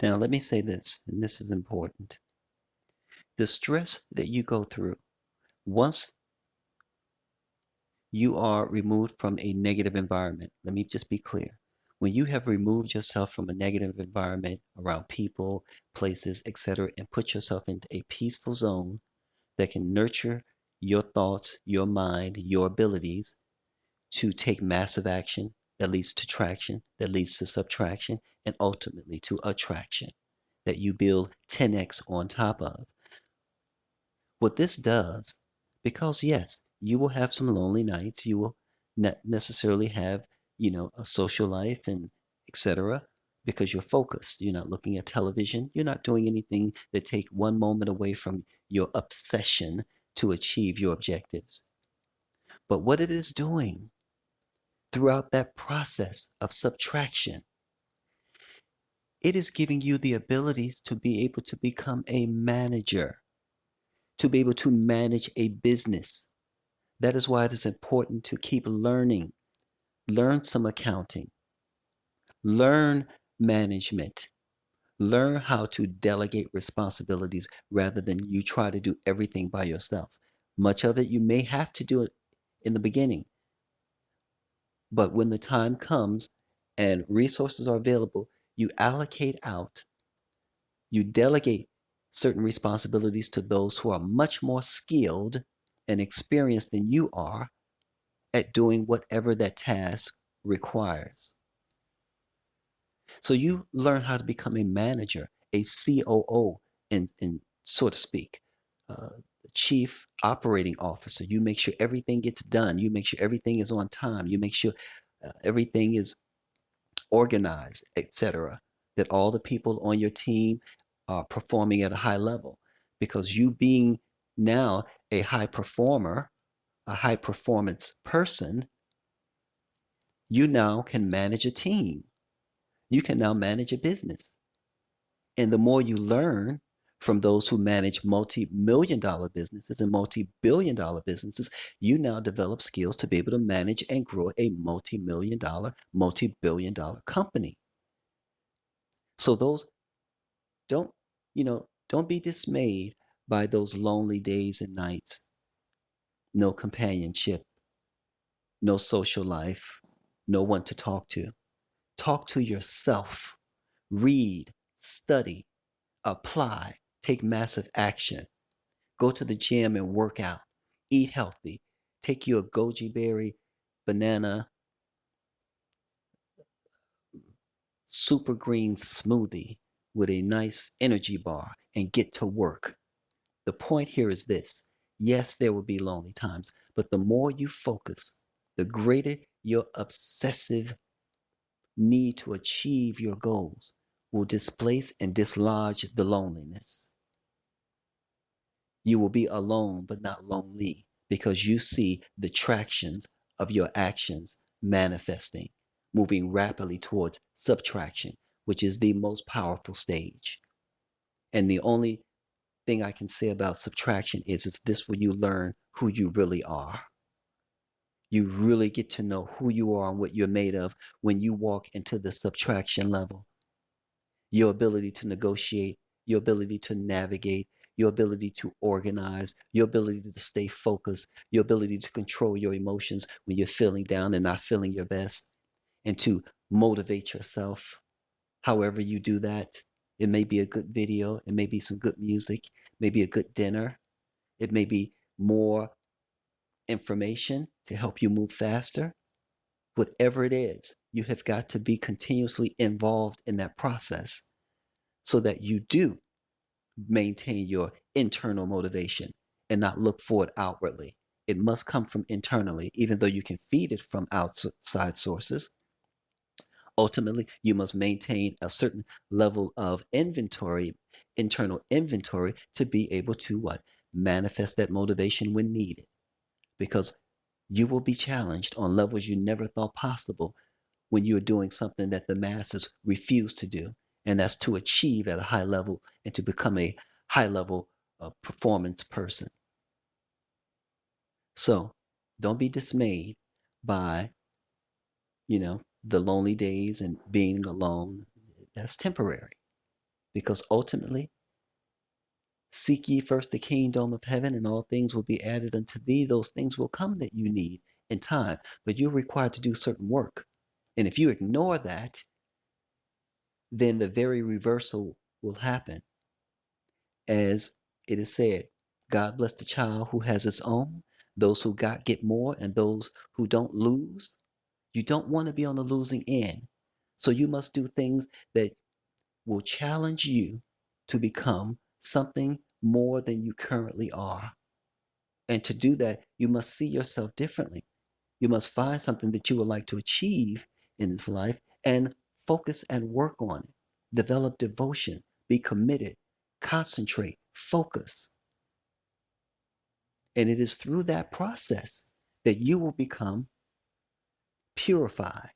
Now, let me say this, and this is important. The stress that you go through, once you are removed from a negative environment, let me just be clear. When you have removed yourself from a negative environment around people, places, etc., and put yourself into a peaceful zone that can nurture your thoughts, your mind, your abilities to take massive action that leads to traction, that leads to subtraction, and ultimately to attraction that you build 10x on top of. What this does, because yes, you will have some lonely nights, you will not necessarily have, a social life and etc. because you're focused. You're not looking at television. You're not doing anything that take one moment away from your obsession to achieve your objectives. But what it is doing throughout that process of subtraction, it is giving you the abilities to be able to become a manager, to be able to manage a business. That is why it is important to keep learning. Learn some accounting, learn management, learn how to delegate responsibilities rather than you try to do everything by yourself. Much of it you may have to do it in the beginning, but when the time comes and resources are available, you allocate out, you delegate certain responsibilities to those who are much more skilled and experienced than you are at doing whatever that task requires. So you learn how to become a manager, a COO, in so to speak, uh, chief operating officer. You make sure everything gets done. You make sure everything is on time. You make sure everything is organized, etc. That all the people on your team are performing at a high level, because you being now a high performer, a high performance person, you now can manage a team. You can now manage a business. And the more you learn from those who manage multi-million dollar businesses and multi-billion dollar businesses, you now develop skills to be able to manage and grow a multi-million dollar, multi-billion dollar company. So those don't, don't be dismayed by those lonely days and nights. No companionship, no social life, no one to talk to. Talk to yourself. Read, study, apply, take massive action. Go to the gym and work out. Eat healthy. Take you a goji berry, banana, super green smoothie with a nice energy bar and get to work. The point here is this. Yes, there will be lonely times, but the more you focus, the greater your obsessive need to achieve your goals will displace and dislodge the loneliness. You will be alone, but not lonely, because you see the tractions of your actions manifesting, moving rapidly towards subtraction, which is the most powerful stage. And the only thing I can say about subtraction is this where you learn who you really are. You really get to know who you are and what you're made of when you walk into the subtraction level. Your ability to negotiate, your ability to navigate, your ability to organize, your ability to stay focused, your ability to control your emotions when you're feeling down and not feeling your best, and to motivate yourself. However, you do that, it may be a good video, it may be some good music, maybe a good dinner, it may be more information to help you move faster. Whatever it is, you have got to be continuously involved in that process so that you do maintain your internal motivation and not look for it outwardly. It must come from internally, even though you can feed it from outside sources. Ultimately, you must maintain a certain level of inventory, internal inventory, to be able to what? Manifest that motivation when needed. Because you will be challenged on levels you never thought possible when you're doing something that the masses refuse to do. And that's to achieve at a high level and to become a high level performance person. So don't be dismayed by, the lonely days and being alone. That's temporary. Because ultimately, seek ye first the kingdom of heaven, and all things will be added unto thee. Those things will come that you need in time, but you're required to do certain work. And if you ignore that, then the very reversal will happen. As it is said, God bless the child who has its own. Those who got get more, and those who don't lose. You don't want to be on the losing end. So you must do things that will challenge you to become something more than you currently are. And to do that, you must see yourself differently. You must find something that you would like to achieve in this life and focus and work on it. Develop devotion, be committed, concentrate, focus. And it is through that process that you will become purified.